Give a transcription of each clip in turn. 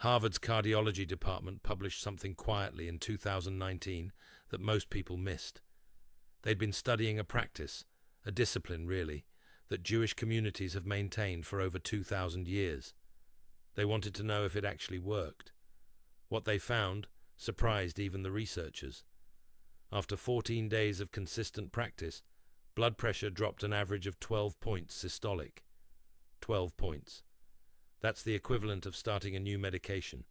Harvard's cardiology department published something quietly in 2019 that most people missed. They'd been studying a practice, a discipline really, that Jewish communities have maintained for over 2,000 years. They wanted to know if it actually worked. What they found surprised even the researchers. After 14 days of consistent practice, blood pressure dropped an average of 12 points systolic. 12 points. That's the equivalent of starting a new medication,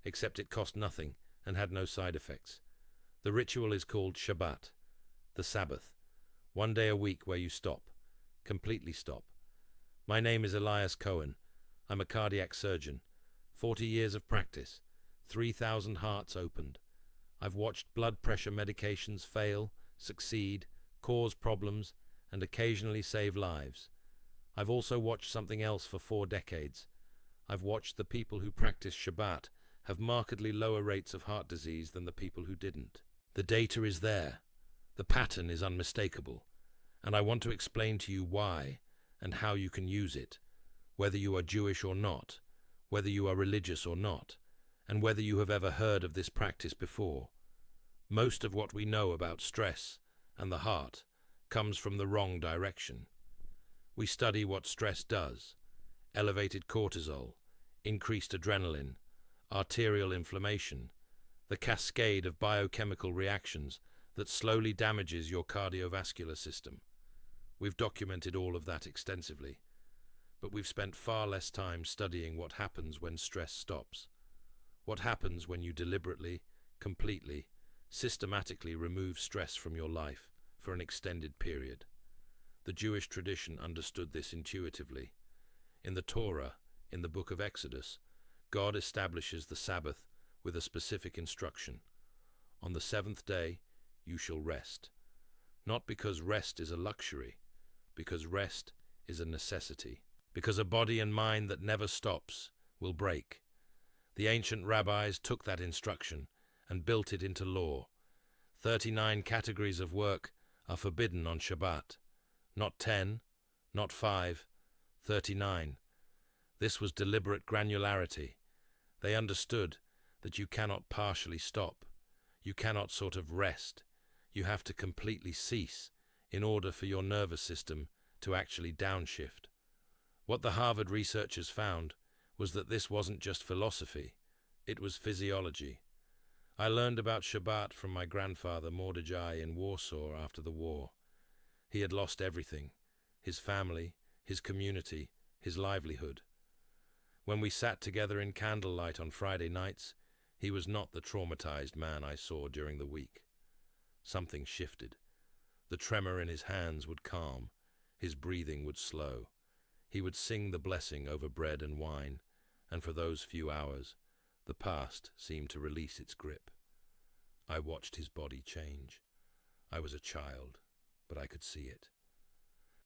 except it cost nothing and had no side effects. The ritual is called Shabbat, the Sabbath. 1 day a week where you stop, completely stop. My name is Elias Cohen. I'm a cardiac surgeon. 40 years of practice, 3,000 hearts opened. I've watched blood pressure medications fail, succeed, cause problems, and occasionally save lives. I've also watched something else for 4 decades. I've watched the people who practice Shabbat have markedly lower rates of heart disease than the people who didn't. The data is there. The pattern is unmistakable. And I want to explain to you why and how you can use it, whether you are Jewish or not, whether you are religious or not, and whether you have ever heard of this practice before. Most of what we know about stress and the heart comes from the wrong direction. We study what stress does: elevated cortisol, increased adrenaline, arterial inflammation, the cascade of biochemical reactions that slowly damages your cardiovascular system. We've documented all of that extensively, but we've spent far less time studying what happens when stress stops. What happens when you deliberately, completely, systematically remove stress from your life for an extended period. The Jewish tradition understood this intuitively. In the Torah, in the book of Exodus, God establishes the Sabbath with a specific instruction. On the 7th day, you shall rest. Not because rest is a luxury, because rest is a necessity. Because a body and mind that never stops will break. The ancient rabbis took that instruction and built it into law. 39 categories of work are forbidden on Shabbat. Not 10, not 5, 39. This was deliberate granularity. They understood that you cannot partially stop. You cannot sort of rest. You have to completely cease in order for your nervous system to actually downshift. What the Harvard researchers found was that this wasn't just philosophy, it was physiology. I learned about Shabbat from my grandfather Mordecai in Warsaw after the war. He had lost everything: his family, his community, his livelihood. When we sat together in candlelight on Friday nights, he was not the traumatized man I saw during the week. Something shifted. The tremor in his hands would calm, his breathing would slow. He would sing the blessing over bread and wine, and for those few hours, the past seemed to release its grip. I watched his body change. I was a child, but I could see it.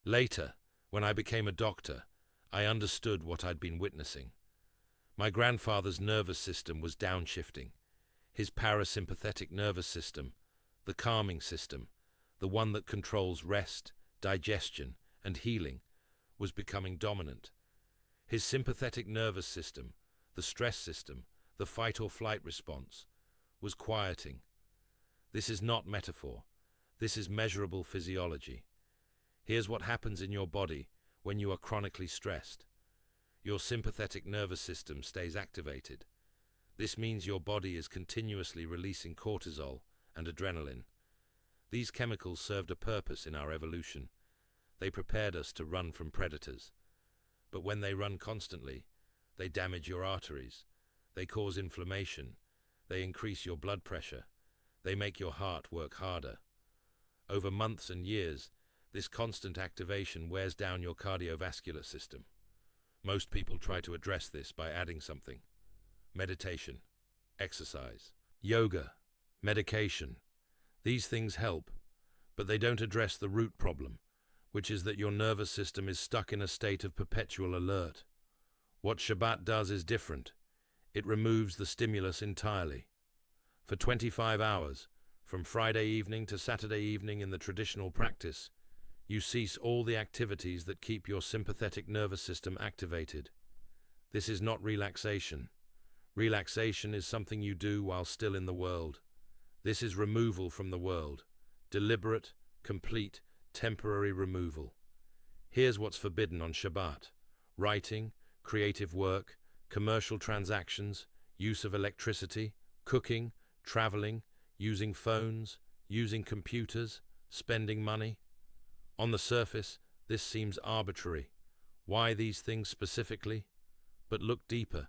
Later, when I became a doctor, I understood what I'd been witnessing. My grandfather's nervous system was downshifting. His parasympathetic nervous system, the calming system, the one that controls rest, digestion, and healing, was becoming dominant. His sympathetic nervous system, the stress system, the fight-or-flight response, was quieting. This is not metaphor. This is measurable physiology. Here's what happens in your body when you are chronically stressed. Your sympathetic nervous system stays activated. This means your body is continuously releasing cortisol and adrenaline. These chemicals served a purpose in our evolution. They prepared us to run from predators. But when they run constantly, they damage your arteries. They cause inflammation. They increase your blood pressure. They make your heart work harder. Over months and years, this constant activation wears down your cardiovascular system. Most people try to address this by adding something: meditation, exercise, yoga, medication. These things help, but they don't address the root problem, which is that your nervous system is stuck in a state of perpetual alert. What Shabbat does is different. It removes the stimulus entirely. For 25 hours, from Friday evening to Saturday evening in the traditional practice, you cease all the activities that keep your sympathetic nervous system activated. This is not relaxation. Relaxation is something you do while still in the world. This is removal from the world. Deliberate, complete, temporary removal. Here's what's forbidden on Shabbat: writing, creative work, commercial transactions, use of electricity, cooking, traveling, using phones, using computers, spending money. On the surface, this seems arbitrary. Why these things specifically? But look deeper.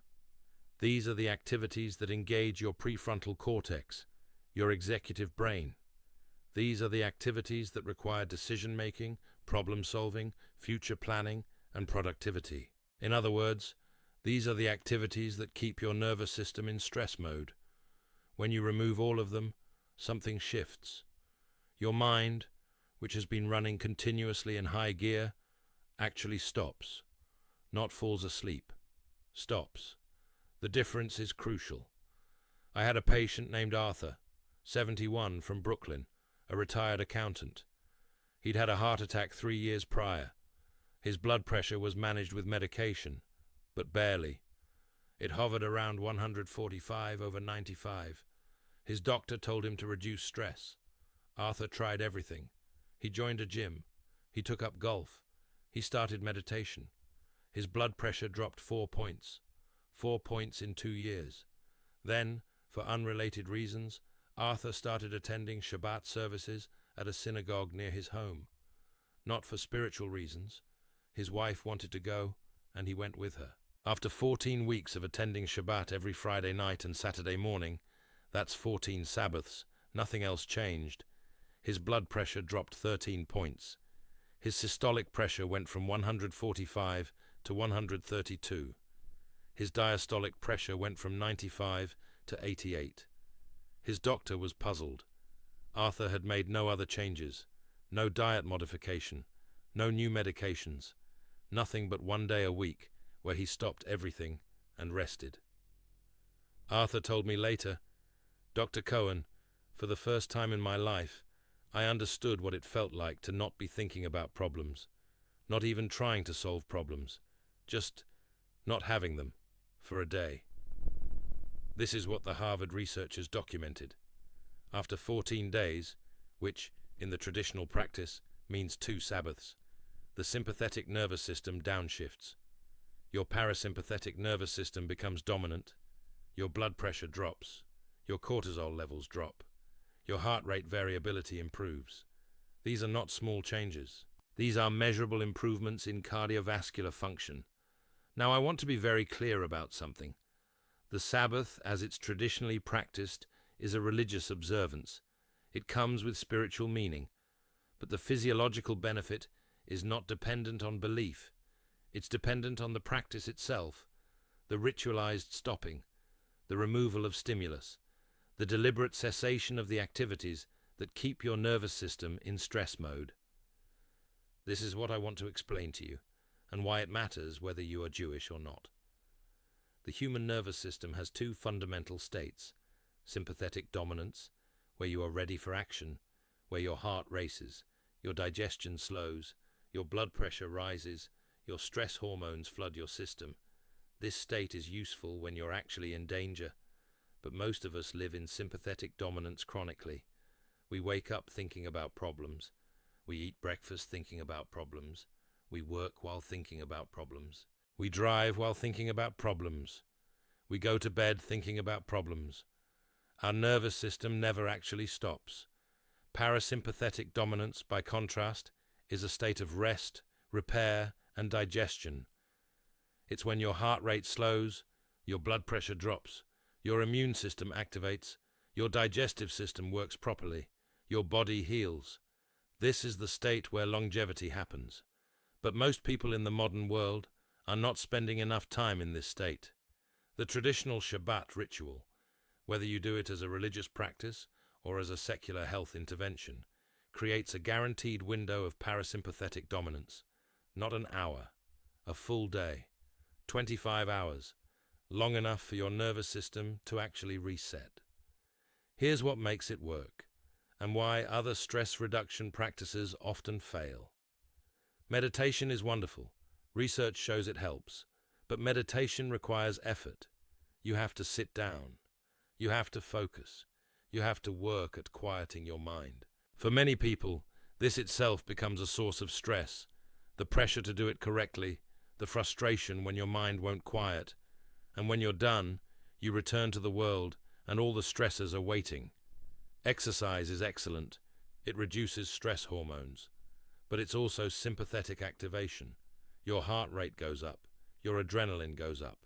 These are the activities that engage your prefrontal cortex, your executive brain. These are the activities that require decision-making, problem-solving, future planning, and productivity. In other words, these are the activities that keep your nervous system in stress mode. When you remove all of them, something shifts. Your mind, which has been running continuously in high gear, actually stops. Not falls asleep. Stops. The difference is crucial. I had a patient named Arthur, 71, from Brooklyn, a retired accountant. He'd had a heart attack 3 years prior. His blood pressure was managed with medication, but barely. It hovered around 145/95. His doctor told him to reduce stress. Arthur tried everything. He joined a gym. He took up golf. He started meditation. His blood pressure dropped 4 points. 4 points in 2 years. Then, for unrelated reasons, Arthur started attending Shabbat services at a synagogue near his home. Not for spiritual reasons. His wife wanted to go, and he went with her. After 14 weeks of attending Shabbat every Friday night and Saturday morning, that's 14 Sabbaths, nothing else changed. His blood pressure dropped 13 points. His systolic pressure went from 145 to 132. His diastolic pressure went from 95 to 88. His doctor was puzzled. Arthur had made no other changes, no diet modification, no new medications, nothing but 1 day a week where he stopped everything and rested. Arthur told me later, "Dr. Cohen, for the first time in my life, I understood what it felt like to not be thinking about problems, not even trying to solve problems, just not having them for a day." This is what the Harvard researchers documented. After 14 days, which, in the traditional practice, means 2 Sabbaths, the sympathetic nervous system downshifts. Your parasympathetic nervous system becomes dominant, your blood pressure drops, your cortisol levels drop, your heart rate variability improves. These are not small changes. These are measurable improvements in cardiovascular function. Now, I want to be very clear about something. The Sabbath, as it's traditionally practiced, is a religious observance. It comes with spiritual meaning. But the physiological benefit is not dependent on belief. It's dependent on the practice itself, the ritualized stopping, the removal of stimulus, the deliberate cessation of the activities that keep your nervous system in stress mode. This is what I want to explain to you, and why it matters whether you are Jewish or not. The human nervous system has 2 fundamental states: sympathetic dominance, where you are ready for action, where your heart races, your digestion slows, your blood pressure rises, your stress hormones flood your system. This state is useful when you're actually in danger, but most of us live in sympathetic dominance chronically. We wake up thinking about problems. We eat breakfast thinking about problems. We work while thinking about problems. We drive while thinking about problems. We go to bed thinking about problems. Our nervous system never actually stops. Parasympathetic dominance, by contrast, is a state of rest, repair, and digestion. It's when your heart rate slows, your blood pressure drops, your immune system activates, your digestive system works properly, your body heals. This is the state where longevity happens. But most people in the modern world are not spending enough time in this state. The traditional Shabbat ritual, whether you do it as a religious practice or as a secular health intervention, creates a guaranteed window of parasympathetic dominance. Not an hour, a full day, 25 hours, long enough for your nervous system to actually reset. Here's what makes it work, and why other stress reduction practices often fail. Meditation is wonderful. Research shows it helps. But meditation requires effort. You have to sit down. You have to focus. You have to work at quieting your mind. For many people, this itself becomes a source of stress. The pressure to do it correctly, the frustration when your mind won't quiet. And when you're done, you return to the world and all the stressors are waiting. Exercise is excellent. It reduces stress hormones. But it's also sympathetic activation. Your heart rate goes up. Your adrenaline goes up.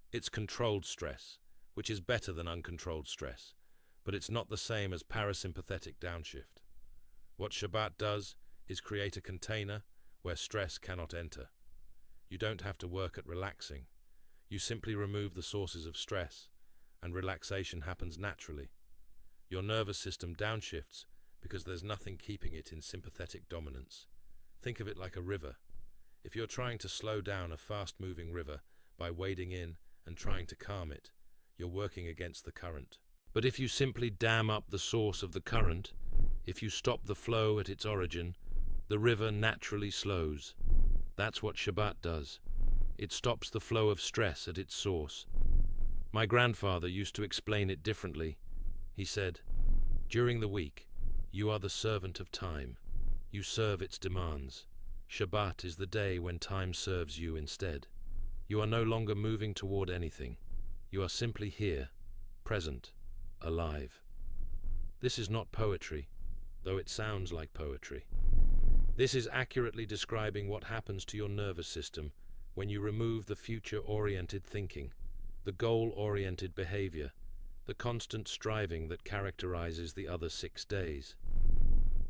It's controlled stress, which is better than uncontrolled stress, but it's not the same as parasympathetic downshift. What Shabbat does is create a container where stress cannot enter. You don't have to work at relaxing. You simply remove the sources of stress, and relaxation happens naturally. Your nervous system downshifts because there's nothing keeping it in sympathetic dominance. Think of it like a river. If you're trying to slow down a fast-moving river by wading in and trying to calm it, you're working against the current. But if you simply dam up the source of the current, if you stop the flow at its origin, the river naturally slows. That's what Shabbat does. It stops the flow of stress at its source. My grandfather used to explain it differently. He said, "During the week, you are the servant of time. You serve its demands. Shabbat is the day when time serves you instead. You are no longer moving toward anything. You are simply here, present, alive." This is not poetry, though it sounds like poetry. This is accurately describing what happens to your nervous system when you remove the future-oriented thinking, the goal-oriented behavior, the constant striving that characterizes the other 6 days.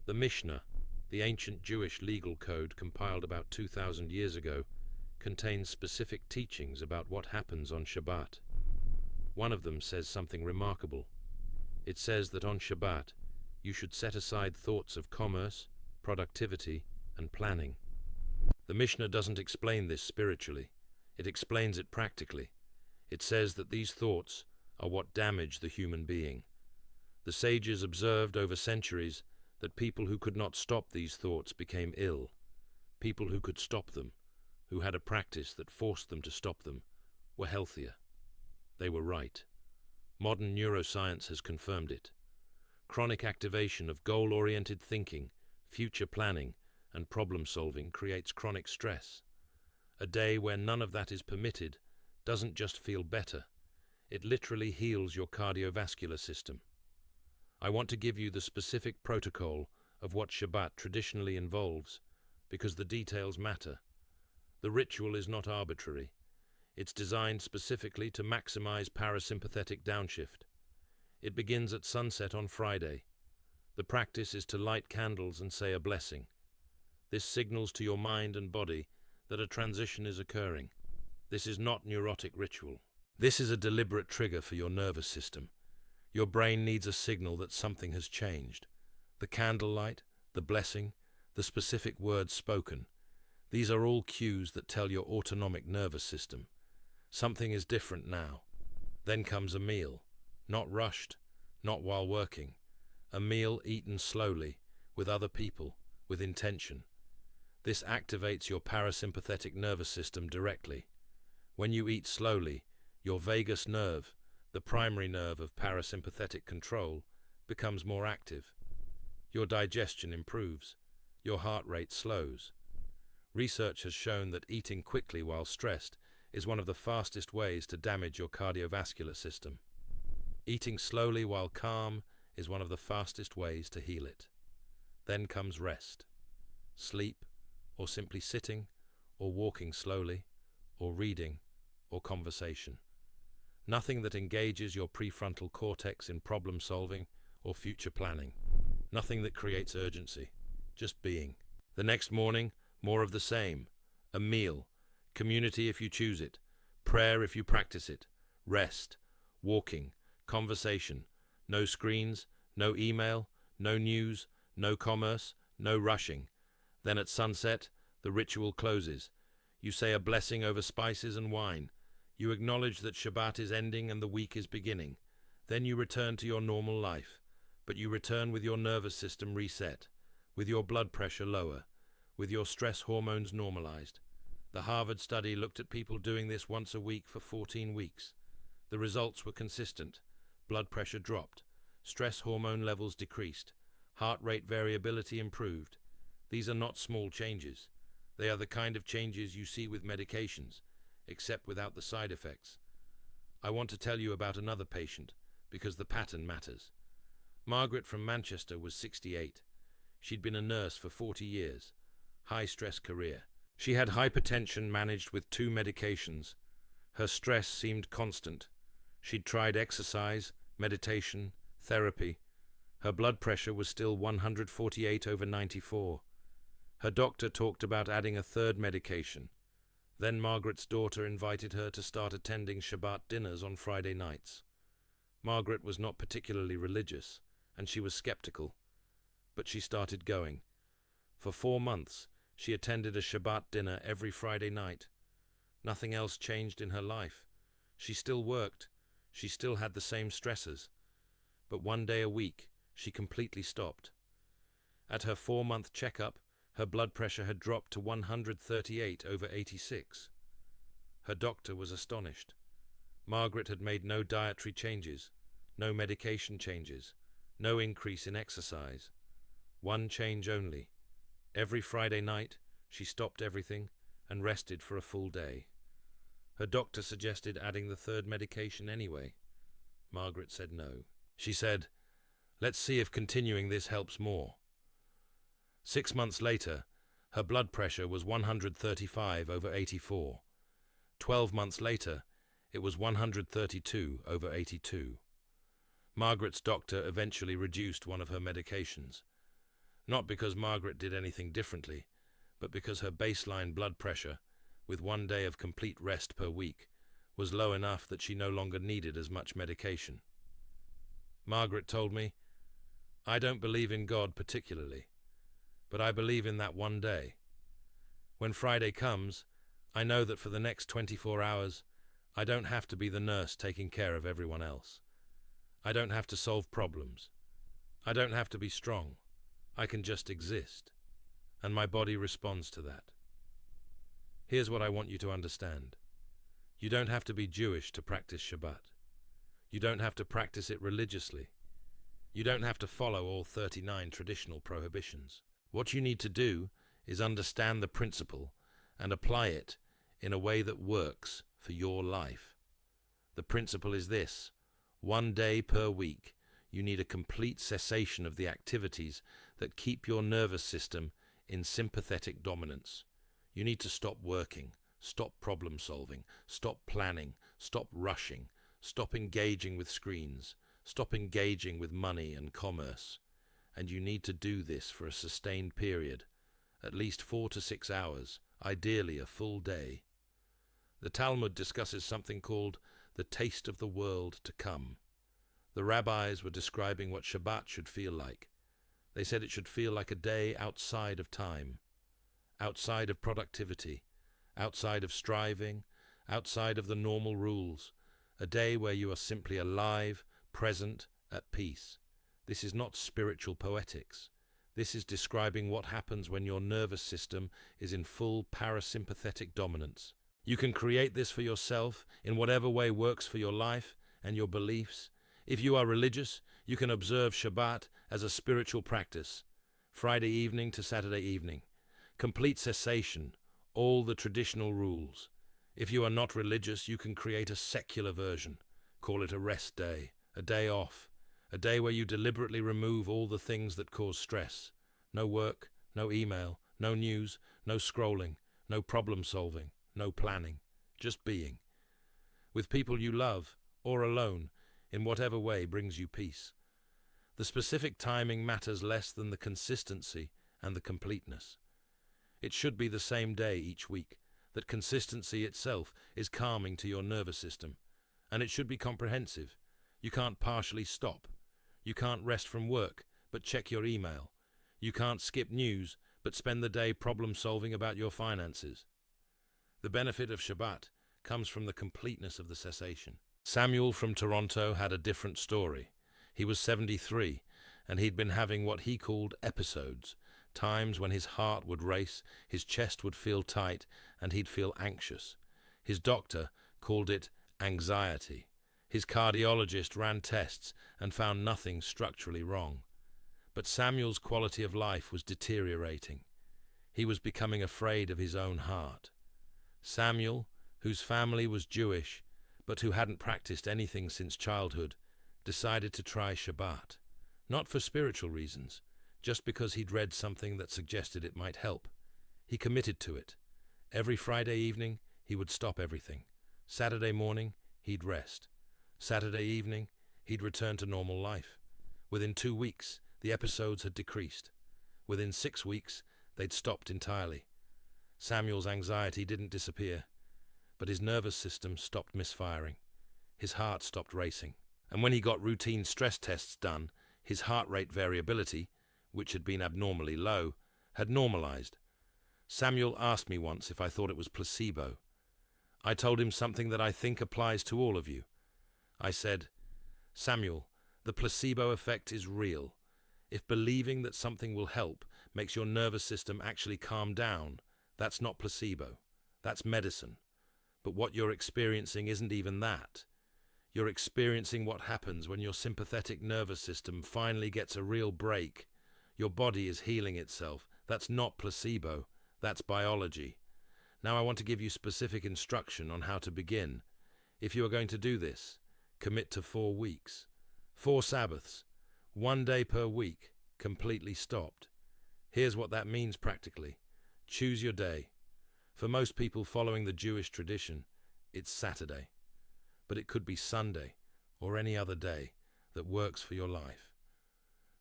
The Mishnah, the ancient Jewish legal code compiled about 2,000 years ago, contains specific teachings about what happens on Shabbat. One of them says something remarkable. It says that on Shabbat, you should set aside thoughts of commerce, productivity, and planning. The Mishnah doesn't explain this spiritually. It explains it practically. It says that these thoughts are what damage the human being. The sages observed over centuries that people who could not stop these thoughts became ill. People who could stop them, who had a practice that forced them to stop them, were healthier. They were right. Modern neuroscience has confirmed it. Chronic activation of goal-oriented thinking, future planning, and problem-solving creates chronic stress. A day where none of that is permitted doesn't just feel better. It literally heals your cardiovascular system. I want to give you the specific protocol of what Shabbat traditionally involves, because the details matter. The ritual is not arbitrary. It's designed specifically to maximize parasympathetic downshift. It begins at sunset on Friday. The practice is to light candles and say a blessing. This signals to your mind and body that a transition is occurring. This is not neurotic ritual. This is a deliberate trigger for your nervous system. Your brain needs a signal that something has changed. The candlelight, the blessing, the specific words spoken. These are all cues that tell your autonomic nervous system. Something is different now. Then comes a meal. Not rushed, not while working. A meal eaten slowly, with other people, with intention. This activates your parasympathetic nervous system directly. When you eat slowly, your vagus nerve, the primary nerve of parasympathetic control, becomes more active. Your digestion improves. Your heart rate slows. Research has shown that eating quickly while stressed is one of the fastest ways to damage your cardiovascular system. Eating slowly while calm is one of the fastest ways to heal it. Then comes rest. Sleep, or simply sitting, or walking slowly, or reading, or conversation. Nothing that engages your prefrontal cortex in problem solving or future planning. Nothing that creates urgency. Just being. The next morning, more of the same. A meal. Community if you choose it. Prayer if you practice it. Rest. Walking. Conversation. No screens, no email, no news, no commerce, no rushing. Then at sunset, the ritual closes. You say a blessing over spices and wine. You acknowledge that Shabbat is ending and the week is beginning. Then you return to your normal life. But you return with your nervous system reset, with your blood pressure lower, with your stress hormones normalized. The Harvard study looked at people doing this once a week for 14 weeks. The results were consistent. Blood pressure dropped. Stress hormone levels decreased. Heart rate variability improved. These are not small changes. They are the kind of changes you see with medications, except without the side effects. I want to tell you about another patient, because the pattern matters. Margaret from Manchester was 68. She'd been a nurse for 40 years. High-stress career. She had hypertension managed with 2 medications. Her stress seemed constant. She'd tried exercise, meditation, therapy. Her blood pressure was still 148/94. Her doctor talked about adding a 3rd medication. Then Margaret's daughter invited her to start attending Shabbat dinners on Friday nights. Margaret was not particularly religious, and she was skeptical. But she started going. For 4 months, she attended a Shabbat dinner every Friday night. Nothing else changed in her life. She still worked. She still had the same stressors. But 1 day a week, she completely stopped. At her 4-month checkup, her blood pressure had dropped to 138/86. Her doctor was astonished. Margaret had made no dietary changes, no medication changes, no increase in exercise. One change only. Every Friday night, she stopped everything and rested for a full day. Her doctor suggested adding the 3rd medication anyway. Margaret said no. She said, "Let's see if continuing this helps more." 6 months later, her blood pressure was 135/84. 12 months later, it was 132/82. Margaret's doctor eventually reduced one of her medications. Not because Margaret did anything differently, but because her baseline blood pressure, with 1 day of complete rest per week, was low enough that she no longer needed as much medication. Margaret told me, "I don't believe in God particularly, but I believe in that 1 day. When Friday comes, I know that for the next 24 hours, I don't have to be the nurse taking care of everyone else. I don't have to solve problems. I don't have to be strong. I can just exist, and my body responds to that." Here's what I want you to understand. You don't have to be Jewish to practice Shabbat. You don't have to practice it religiously. You don't have to follow all 39 traditional prohibitions. What you need to do is understand the principle and apply it in a way that works for your life. The principle is this: 1 day per week, you need a complete cessation of the activities that keep your nervous system in sympathetic dominance. You need to stop working, stop problem solving, stop planning, stop rushing, stop engaging with screens, stop engaging with money and commerce. And you need to do this for a sustained period, at least 4 to 6 hours, ideally a full day. The Talmud discusses something called the taste of the world to come. The rabbis were describing what Shabbat should feel like. They said it should feel like a day outside of time, outside of productivity, outside of striving, outside of the normal rules, a day where you are simply alive, present, at peace. This is not spiritual poetics. This is describing what happens when your nervous system is in full parasympathetic dominance. You can create this for yourself in whatever way works for your life and your beliefs. If you are religious, you can observe Shabbat as a spiritual practice, Friday evening to Saturday evening. Complete cessation, all the traditional rules. If you are not religious, you can create a secular version. Call it a rest day, a day off, a day where you deliberately remove all the things that cause stress. No work, no email, no news, no scrolling, no problem solving, no planning, just being. With people you love, or alone, in whatever way brings you peace. The specific timing matters less than the consistency and the completeness. It should be the same day each week. That consistency itself is calming to your nervous system. And it should be comprehensive. You can't partially stop. You can't rest from work, but check your email. You can't skip news, but spend the day problem-solving about your finances. The benefit of Shabbat comes from the completeness of the cessation. Samuel from Toronto had a different story. He was 73, and he'd been having what he called episodes, times when his heart would race, his chest would feel tight, and he'd feel anxious. His doctor called it anxiety. His cardiologist ran tests and found nothing structurally wrong. But Samuel's quality of life was deteriorating. He was becoming afraid of his own heart. Samuel, whose family was Jewish, but who hadn't practiced anything since childhood, decided to try Shabbat. Not for spiritual reasons, just because he'd read something that suggested it might help. He committed to it. Every Friday evening, he would stop everything. Saturday morning, he'd rest. Saturday evening, he'd return to normal life. Within 2 weeks, the episodes had decreased. Within 6 weeks, they'd stopped entirely. Samuel's anxiety didn't disappear, but his nervous system stopped misfiring. His heart stopped racing. And when he got routine stress tests done, his heart rate variability, which had been abnormally low, had normalized. Samuel asked me once if I thought it was placebo. I told him something that I think applies to all of you. I said, "Samuel, the placebo effect is real. If believing that something will help makes your nervous system actually calm down, that's not placebo. That's medicine. But what you're experiencing isn't even that. You're experiencing what happens when your sympathetic nervous system finally gets a real break. Your body is healing itself. That's not placebo. That's biology. Now I want to give you specific instruction on how to begin. If you are going to do this, commit to 4 weeks. 4 Sabbaths. 1 day per week, completely stopped. Here's what that means practically. Choose your day. For most people following the Jewish tradition, it's Saturday. But it could be Sunday or any other day that works for your life.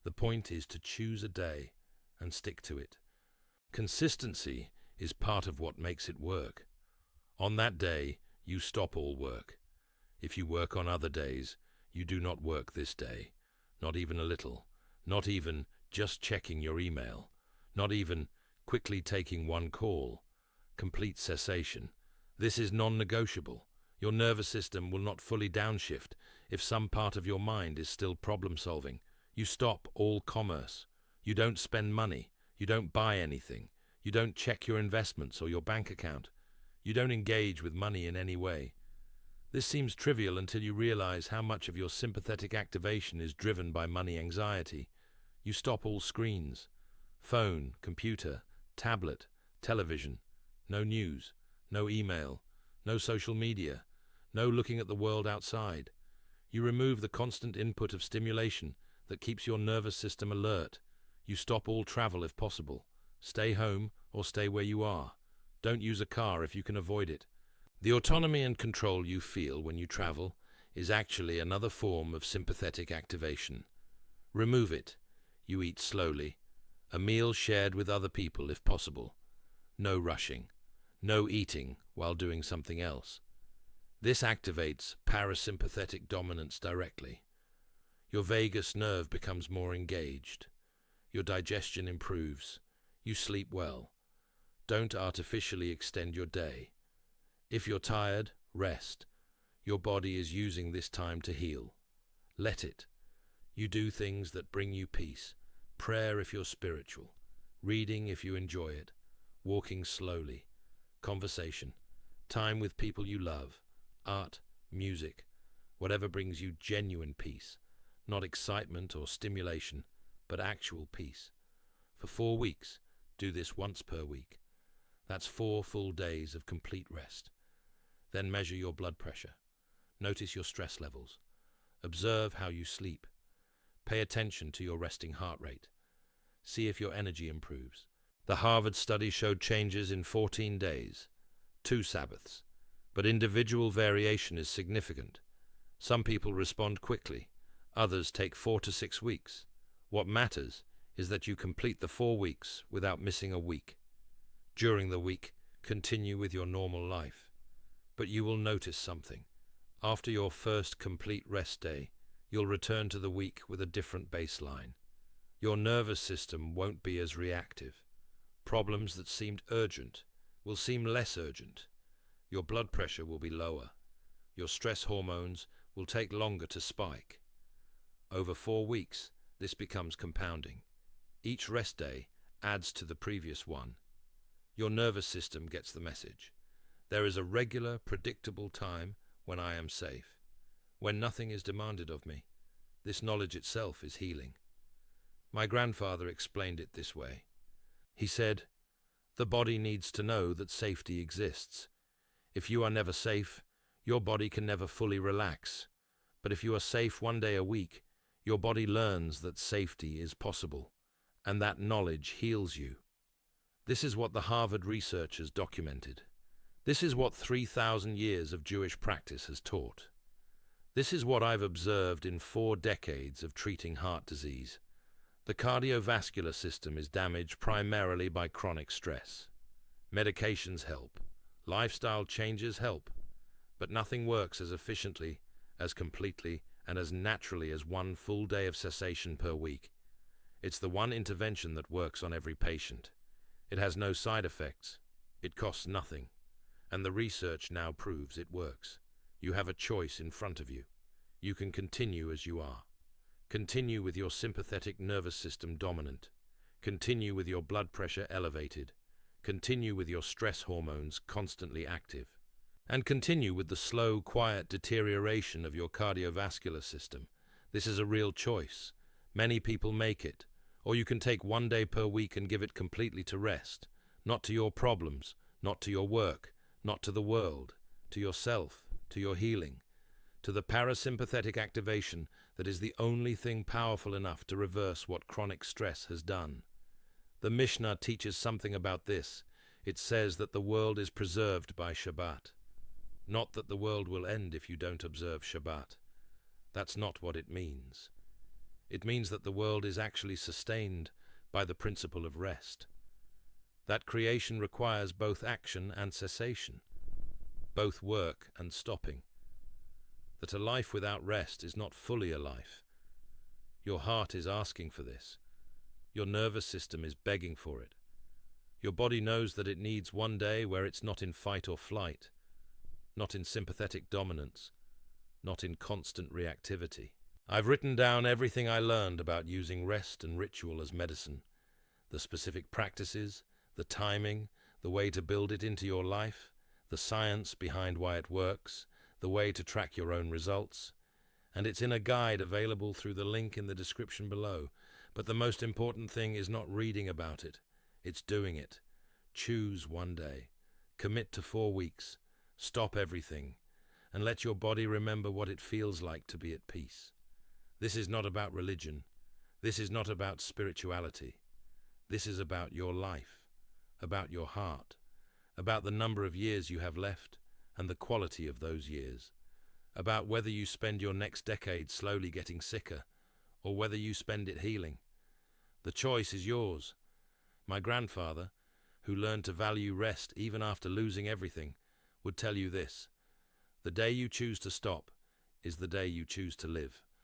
The point is to choose a day and stick to it. Consistency is part of what makes it work. On that day, you stop all work. If you work on other days, you do not work this day. Not even a little. Not even just checking your email. Not even quickly taking one call. Complete cessation. This is non-negotiable. Your nervous system will not fully downshift if some part of your mind is still problem-solving. You stop all commerce. You don't spend money. You don't buy anything. You don't check your investments or your bank account. You don't engage with money in any way. This seems trivial until you realize how much of your sympathetic activation is driven by money anxiety. You stop all screens. Phone, computer, tablet, television. No news. No email. No social media. No looking at the world outside. You remove the constant input of stimulation that keeps your nervous system alert. You stop all travel if possible. Stay home or stay where you are. Don't use a car if you can avoid it. The autonomy and control you feel when you travel is actually another form of sympathetic activation. Remove it. You eat slowly. A meal shared with other people if possible. No rushing. No eating while doing something else. This activates parasympathetic dominance directly. Your vagus nerve becomes more engaged. Your digestion improves. You sleep well. Don't artificially extend your day. If you're tired, rest. Your body is using this time to heal. Let it. You do things that bring you peace. Prayer if you're spiritual. Reading if you enjoy it. Walking slowly. Conversation. Time with people you love. Art, music. Whatever brings you genuine peace. Not excitement or stimulation, but actual peace. For 4 weeks, do this once per week. That's 4 full days of complete rest. Then measure your blood pressure. Notice your stress levels. Observe how you sleep. Pay attention to your resting heart rate. See if your energy improves. The Harvard study showed changes in 14 days, 2 Sabbaths, but individual variation is significant. Some people respond quickly, others take 4 to 6 weeks. What matters is that you complete the 4 weeks without missing a week. During the week, continue with your normal life. But you will notice something. After your first complete rest day, you'll return to the week with a different baseline. Your nervous system won't be as reactive. Problems that seemed urgent will seem less urgent. Your blood pressure will be lower. Your stress hormones will take longer to spike. Over 4 weeks, this becomes compounding. Each rest day adds to the previous one. Your nervous system gets the message. There is a regular, predictable time when I am safe. when nothing is demanded of me. This knowledge itself is healing. My grandfather explained it this way. He said, "The body needs to know that safety exists. If you are never safe, your body can never fully relax. But if you are safe one day a week, your body learns that safety is possible, and that knowledge heals you." This is what the Harvard researchers documented. This is what 3,000 years of Jewish practice has taught. This is what I've observed in 4 decades of treating heart disease. The cardiovascular system is damaged primarily by chronic stress. Medications help. Lifestyle changes help. But nothing works as efficiently, as completely, and as naturally as one full day of cessation per week. It's the one intervention that works on every patient. It has no side effects. It costs nothing. And the research now proves it works. You have a choice in front of you. You can continue as you are. Continue with your sympathetic nervous system dominant. Continue with your blood pressure elevated. Continue with your stress hormones constantly active. And continue with the slow, quiet deterioration of your cardiovascular system. This is a real choice. Many people make it. Or you can take one day per week and give it completely to rest. Not to your problems, not to your work, not to the world, to yourself, to your healing, to the parasympathetic activation that is the only thing powerful enough to reverse what chronic stress has done. The Mishnah teaches something about this. It says that the world is preserved by Shabbat. Not that the world will end if you don't observe Shabbat. That's not what it means. It means that the world is actually sustained by the principle of rest. That creation requires both action and cessation, both work and stopping. That a life without rest is not fully a life. Your heart is asking for this. Your nervous system is begging for it. Your body knows that it needs one day where it's not in fight or flight, not in sympathetic dominance, not in constant reactivity. I've written down everything I learned about using rest and ritual as medicine, the specific practices, the timing, the way to build it into your life, the science behind why it works, the way to track your own results, and it's in a guide available through the link in the description below. But the most important thing is not reading about it, it's doing it. Choose one day, commit to 4 weeks, stop everything, and let your body remember what it feels like to be at peace. This is not about religion. This is not about spirituality. This is about your life, about your heart, about the number of years you have left and the quality of those years, about whether you spend your next decade slowly getting sicker or whether you spend it healing. The choice is yours. My grandfather, who learned to value rest even after losing everything, would tell you this: the day you choose to stop is the day you choose to live.